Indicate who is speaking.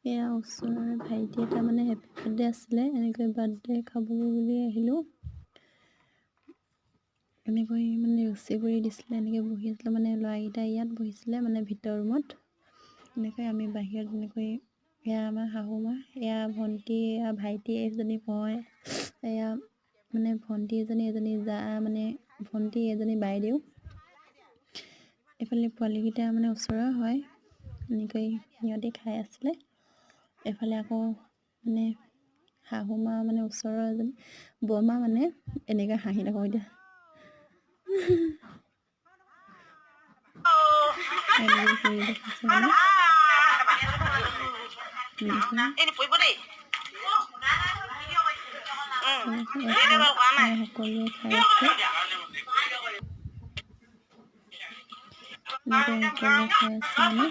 Speaker 1: এয়া ওচৰৰ ভাইটি এটা মানে হেপী বাৰ্থডে আছিলে, এনেকৈ বাৰ্থডে খাবলৈ বুলি আহিলোঁ। এনেকৈ মানে ৰচী কৰি দিছিলে, এনেকৈ বহি আছিলে মানে ল'ৰাকেইটা ইয়াত বহিছিলে মানে ভিতৰ ৰুমত। এনেকৈ আমি বাহিৰত এনেকৈ এয়া আমাৰ শাহু মা, এয়া ভণ্টি, এয়া ভাইটি, এজনী মই, এয়া মানে ভণ্টি এজনী যা মানে ভণ্টি এজনী বাইদেউ। এইফালে পোৱালিকেইটা মানে ওচৰৰ হয়, এনেকৈ সিহঁতি খাই আছিলে। এইফালে আকৌ মানে শাহু মা মানে ওচৰৰ এজনী বৰমা মানে এনেকৈ হাঁহি থাকোঁ এতিয়া। এনেকৈ কৰি দেখাইছে মানে সকলোৱে খাই আছে। এনেকৈ সকলোৱে খাই আছে মানে